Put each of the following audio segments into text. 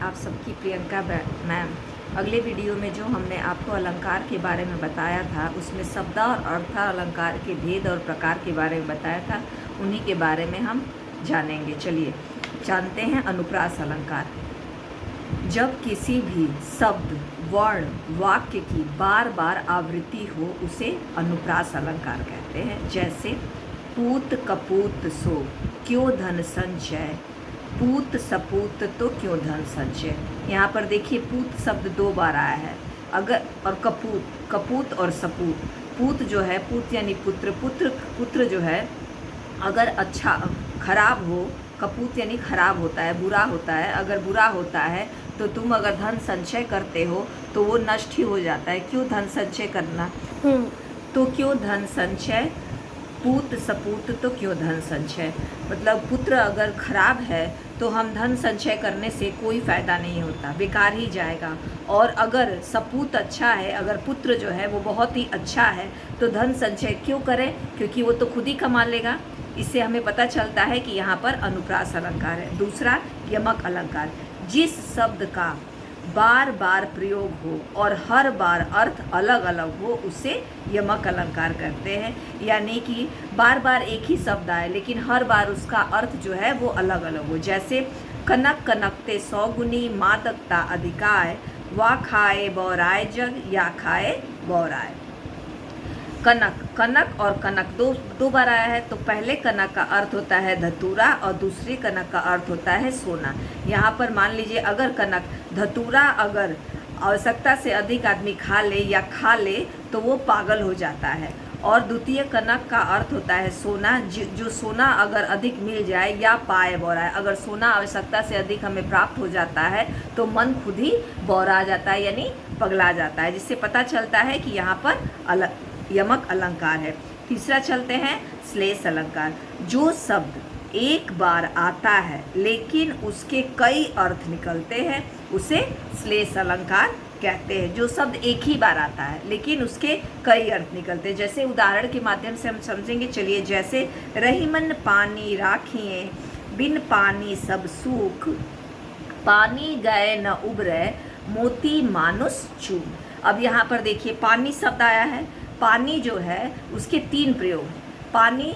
आप सबकी प्रियंका मैम। अगले वीडियो में जो हमने आपको अलंकार के बारे में बताया था, उसमें शब्द और अर्थ अलंकार के भेद और प्रकार के बारे में बताया था, उन्हीं के बारे में हम जानेंगे। चलिए जानते हैं अनुप्रास अलंकार। जब किसी भी शब्द, वर्ण, वाक्य की बार बार आवृत्ति हो उसे अनुप्रास अलंकार कहते हैं। जैसे पूत कपूत सो क्यों धन संचय, पूत सपूत तो क्यों धन संचय। यहाँ पर देखिए पूत शब्द 2 बार आया है। अगर और कपूत, कपूत और सपूत। पूत जो है, पूत यानी पुत्र, पुत्र जो है अगर अच्छा खराब हो, कपूत यानी खराब होता है, बुरा होता है। अगर बुरा होता है तो तुम अगर धन संचय करते हो तो वो नष्ट ही हो जाता है। क्यों धन संचय करना, तो क्यों धन संचय, पूत सपूत तो क्यों धन संचय। मतलब पुत्र अगर खराब है तो हम धन संचय करने से कोई फ़ायदा नहीं होता, बेकार ही जाएगा। और अगर सपूत अच्छा है, अगर पुत्र जो है वो बहुत ही अच्छा है तो धन संचय क्यों करें, क्योंकि वो तो खुद ही कमा लेगा। इससे हमें पता चलता है कि यहाँ पर अनुप्रास अलंकार है। दूसरा यमक अलंकार। जिस शब्द का बार बार प्रयोग हो और हर बार अर्थ अलग अलग हो उसे यमक अलंकार कहते हैं। यानी कि बार बार एक ही शब्द आए लेकिन हर बार उसका अर्थ जो है वो अलग अलग हो। जैसे कनक कनकते 100 गुनी, मादकता अधिकाय, वा खाए बौराय जग, या खाए बौराय। कनक, कनक और कनक दो बार आया है। तो पहले कनक का अर्थ होता है धतूरा और दूसरी कनक का अर्थ होता है सोना। यहाँ पर मान लीजिए अगर कनक, धतूरा अगर आवश्यकता से अधिक आदमी खा ले या खा ले तो वो पागल हो जाता है। और द्वितीय कनक का अर्थ होता है सोना, जो सोना अगर अधिक मिल जाए, या पाए बौराए, अगर सोना आवश्यकता से अधिक हमें प्राप्त हो जाता है तो मन खुद ही बौरा जाता है यानी पगला जाता है। जिससे पता चलता है कि यहाँ पर यमक अलंकार है। तीसरा चलते हैं श्लेष अलंकार। जो शब्द एक बार आता है लेकिन उसके कई अर्थ निकलते हैं उसे श्लेष अलंकार कहते हैं। जो शब्द एक ही बार आता है लेकिन उसके कई अर्थ निकलते हैं। जैसे उदाहरण के माध्यम से हम समझेंगे। चलिए, जैसे रहीमन पानी राखिए, बिन पानी सब सूख, पानी गए न उबरे, मोती मानुष चूम। अब यहाँ पर देखिए पानी शब्द आया है। पानी जो है उसके 3 प्रयोग। पानी,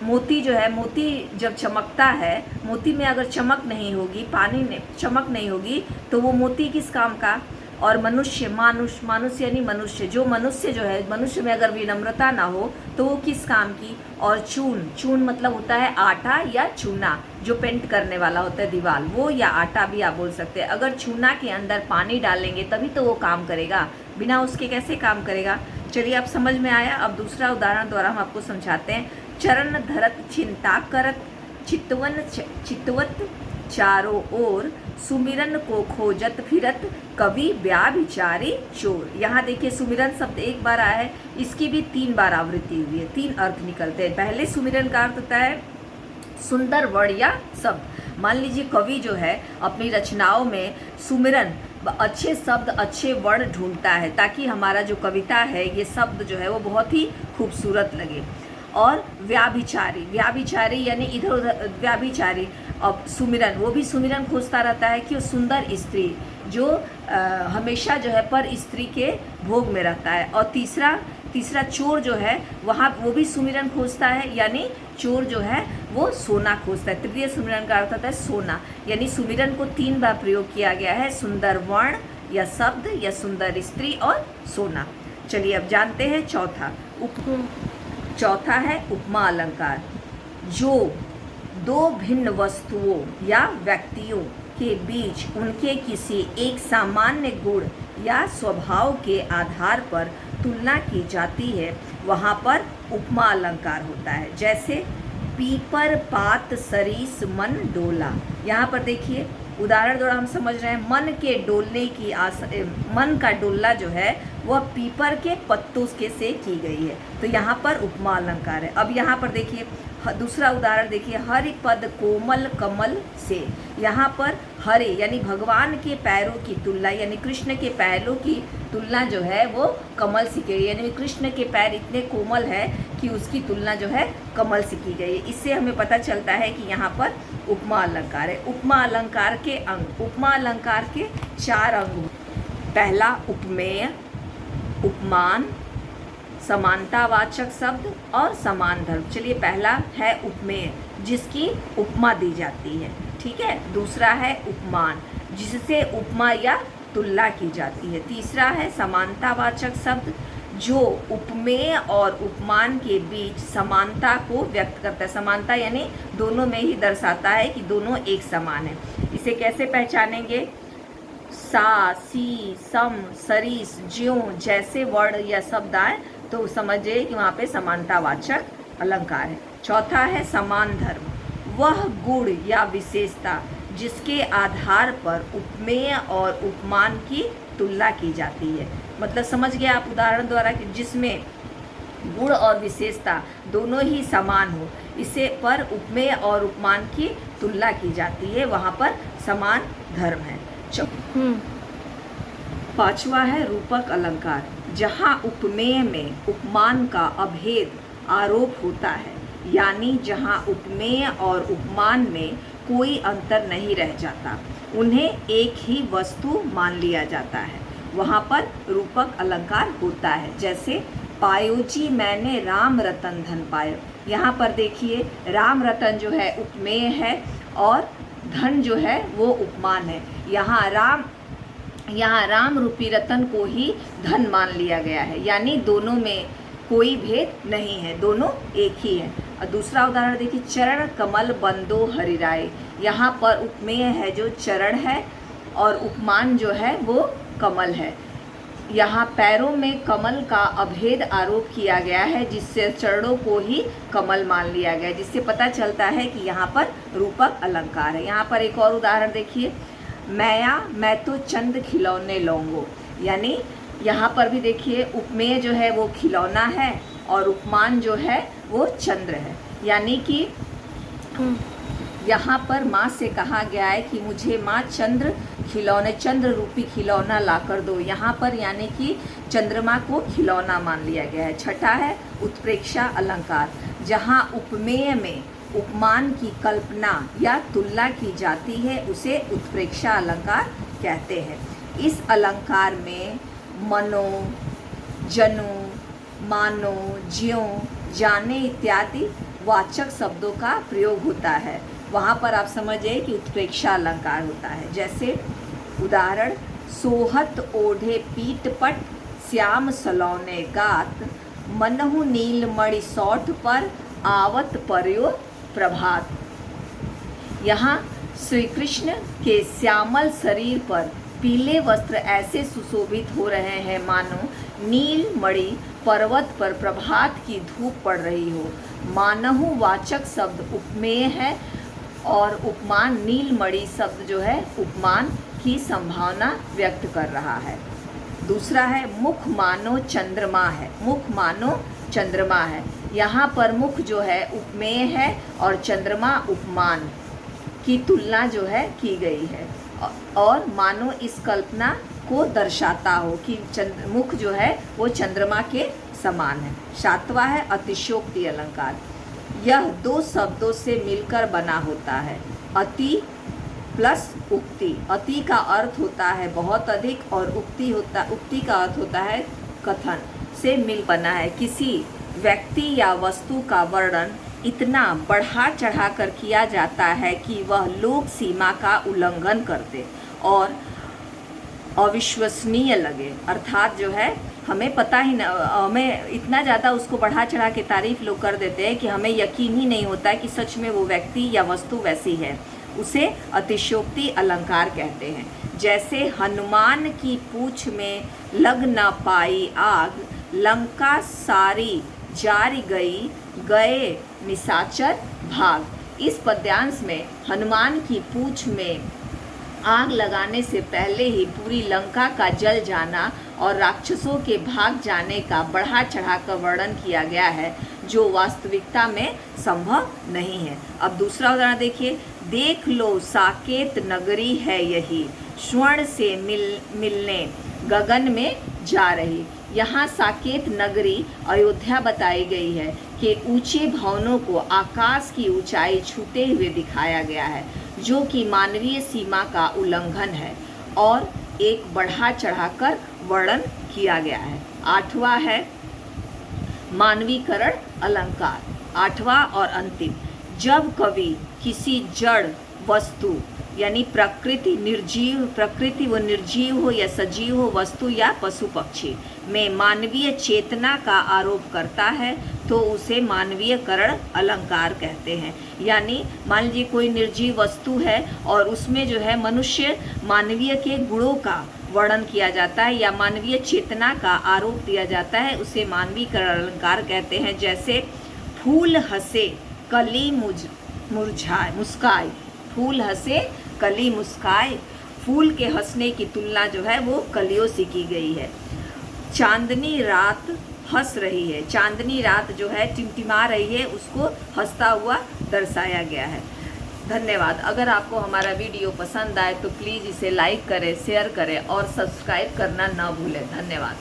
मोती जो है, मोती जब चमकता है, मोती में अगर चमक नहीं होगी, पानी में चमक नहीं होगी तो वो मोती किस काम का। और मनुष्य, मानुष यानी मनुष्य, जो मनुष्य जो है, मनुष्य में अगर विनम्रता ना हो तो वो किस काम की। और चून मतलब होता है आटा या चूना, जो पेंट करने वाला होता है दीवार, वो या आटा भी आप बोल सकते हैं। अगर चूना के अंदर पानी डालेंगे तभी तो वो काम करेगा, बिना उसके कैसे काम करेगा। चलिए अब समझ में आया। अब दूसरा उदाहरण द्वारा हम आपको समझाते हैं। चरण धरत चिंता करत, चितवत चारों ओर, सुमिरन को खोजत फिरत, कवि व्याभिचारी चोर। यहाँ देखिए सुमिरन शब्द 1 बार आया है, इसकी भी 3 बार आवृत्ति हुई है, 3 अर्थ निकलते हैं। पहले सुमिरन का अर्थ होता है सुंदर वर्ण या शब्द। मान लीजिए कवि जो है अपनी रचनाओं में सुमिरन, अच्छे शब्द, अच्छे वर्ण ढूंढता है ताकि हमारा जो कविता है, ये शब्द जो है वो बहुत ही खूबसूरत लगे। और व्याभिचारी यानी इधर उधर व्याभिचारी। अब सुमिरन, वो भी सुमिरन खोजता रहता है कि सुंदर स्त्री जो हमेशा जो है पर स्त्री के भोग में रहता है। और तीसरा चोर जो है, वहाँ वो भी सुमिरन खोजता है, यानी चोर जो है वो सोना खोजता है। तृतीय सुमिरन का अर्थ होता है सोना। यानी सुमिरन को 3 बार प्रयोग किया गया है, सुंदर वर्ण या शब्द या सुंदर स्त्री और सोना। चलिए अब जानते हैं चौथा है उपमा अलंकार। जो 2 भिन्न वस्तुओं या व्यक्तियों के बीच उनके किसी एक सामान्य गुण या स्वभाव के आधार पर तुलना की जाती है, वहाँ पर उपमा अलंकार होता है। जैसे पीपर पात सरीस मन डोला। यहाँ पर देखिए उदाहरण द्वारा हम समझ रहे हैं मन के डोलने की मन का डोलना जो है वह पीपर के पत्तों के से की गई है। तो यहाँ पर उपमा अलंकार है। अब यहाँ पर देखिए दूसरा उदाहरण देखिए, हरि पद कोमल कमल से। यहाँ पर हरे यानी भगवान के पैरों की तुलना, यानी कृष्ण के पैरों की तुलना जो है वो कमल से की, यानी कृष्ण के पैर इतने कोमल है कि उसकी तुलना जो है कमल से की गई है। इससे हमें पता चलता है कि यहाँ पर उपमा अलंकार है। उपमा अलंकार के अंग, उपमा अलंकार के 4 अंग। पहला उपमेय, उपमान, समानतावाचक शब्द और समान धर्म। चलिए, पहला है उपमेय, जिसकी उपमा दी जाती है, ठीक है। दूसरा है उपमान, जिससे उपमा या तुलना की जाती है। तीसरा है समानतावाचक शब्द, जो उपमेय और उपमान के बीच समानता को व्यक्त करता है। समानता यानी दोनों में ही दर्शाता है कि दोनों एक समान है। इसे कैसे पहचानेंगे? सा, सी, सम, सरीस, ज्यों जैसे वर्ण या शब्द आए तो समझिए कि वहाँ पे समानतावाचक अलंकार है। चौथा है समान धर्म, वह गुण या विशेषता जिसके आधार पर उपमेय और उपमान की तुलना की जाती है। मतलब समझ गए आप उदाहरण द्वारा कि जिसमें गुण और विशेषता दोनों ही समान हो, इसे पर उपमेय और उपमान की तुलना की जाती है, वहाँ पर समान धर्म है। पांचवा है रूपक अलंकार, जहाँ उपमेय में उपमान का अभेद आरोप होता है, यानी जहाँ उपमेय और उपमान में कोई अंतर नहीं रह जाता, उन्हें एक ही वस्तु मान लिया जाता है, वहाँ पर रूपक अलंकार होता है। जैसे पायो जी मैंने राम रतन धन पायो। यहाँ पर देखिए राम रतन जो है उपमेय है और धन जो है वो उपमान है। यहाँ राम रूपी रतन को ही धन मान लिया गया है, यानी दोनों में कोई भेद नहीं है, दोनों एक ही है। और दूसरा उदाहरण देखिए, चरण कमल बंदो हरिराय। यहाँ पर उपमेय है जो चरण है और उपमान जो है वो कमल है। यहाँ पैरों में कमल का अभेद आरोप किया गया है, जिससे चरणों को ही कमल मान लिया गया है, जिससे पता चलता है कि यहाँ पर रूपक अलंकार है। यहाँ पर एक और उदाहरण देखिए, मैं तो चंद खिलौने लौंगो। यानी यहाँ पर भी देखिए उपमेय जो है वो खिलौना है और उपमान जो है वो चंद्र है। यानी कि यहाँ पर माँ से कहा गया है कि मुझे माँ चंद्र रूपी खिलौना ला कर दो। यहाँ पर यानी कि चंद्रमा को खिलौना मान लिया गया है। छठा है उत्प्रेक्षा अलंकार, जहाँ उपमेय में उपमान की कल्पना या तुलना की जाती है, उसे उत्प्रेक्षा अलंकार कहते हैं। इस अलंकार में मनो, जनो, मानो, ज्यों, जाने इत्यादि वाचक शब्दों का प्रयोग होता है। वहाँ पर आप समझिए कि उत्प्रेक्षा अलंकार होता है। जैसे उदाहरण, सोहत ओढ़े पीठ पट श्याम सलौने गात, मनहु नील मणि सौठ पर आवत पर्यो प्रभात। यहाँ श्री कृष्ण के श्यामल शरीर पर पीले वस्त्र ऐसे सुशोभित हो रहे हैं मानो नील मणि पर्वत पर प्रभात की धूप पड़ रही हो। मानहु वाचक शब्द उपमेय है और उपमान नीलमणि शब्द जो है उपमान की संभावना व्यक्त कर रहा है। दूसरा है मुख मानो चंद्रमा है। मुख मानो चंद्रमा है, यहाँ पर मुख जो है उपमेय है और चंद्रमा उपमान की तुलना जो है की गई है, और मानो इस कल्पना को दर्शाता हो कि मुख जो है वो चंद्रमा के समान है। सातवां है अतिशयोक्ति अलंकार, यह दो शब्दों से मिलकर बना होता है, अति प्लस उक्ति। अति का अर्थ होता है बहुत अधिक और उक्ति का अर्थ होता है कथन से मिल बना है। किसी व्यक्ति या वस्तु का वर्णन इतना बढ़ा चढ़ा कर किया जाता है कि वह लोक सीमा का उल्लंघन करते और अविश्वसनीय लगे। अर्थात जो है हमें पता ही ना, हमें इतना ज़्यादा उसको बढ़ा चढ़ा के तारीफ लोग कर देते हैं कि हमें यकीन ही नहीं होता कि सच में वो व्यक्ति या वस्तु वैसी है। उसे अतिशयोक्ति अलंकार कहते हैं। जैसे हनुमान की पूँछ में लग न पाई आग, लंका सारी जारी गए निशाचर भाग। इस पद्यांश में हनुमान की पूँछ में आग लगाने से पहले ही पूरी लंका का जल जाना और राक्षसों के भाग जाने का बढ़ा चढ़ाकर वर्णन किया गया है, जो वास्तविकता में संभव नहीं है। अब दूसरा उदाहरण देखिए, देख लो साकेत नगरी है यही, स्वर्ण से मिलने गगन में जा रही। यहाँ साकेत नगरी अयोध्या बताई गई है कि ऊंचे भवनों को आकाश की ऊंचाई छूते हुए दिखाया गया है, जो कि मानवीय सीमा का उल्लंघन है और एक बढ़ा चढ़ाकर वर्णन किया गया है। 8वां है मानवीकरण अलंकार। 8वां और अंतिम, जब कवि किसी जड़ वस्तु यानी प्रकृति वो निर्जीव हो या सजीव हो वस्तु या पशु पक्षी में मानवीय चेतना का आरोप करता है तो उसे मानवीयकरण अलंकार कहते हैं। यानी मान लीजिए कोई निर्जीव वस्तु है और उसमें जो है मनुष्य मानवीय के गुणों का वर्णन किया जाता है या मानवीय चेतना का आरोप दिया जाता है, उसे मानवीयकरण अलंकार कहते हैं। जैसे फूल हंसे कली मुरझाए मुस्काए, फूल हंसे कली मुस्काए, फूल के हंसने की तुलना जो है वो कलियों से की गई है। चांदनी रात हंस रही है, चांदनी रात जो है टिमटिमा रही है, उसको हंसता हुआ दर्शाया गया है। धन्यवाद। अगर आपको हमारा वीडियो पसंद आए तो प्लीज़ इसे लाइक करें, शेयर करें और सब्सक्राइब करना ना भूलें। धन्यवाद।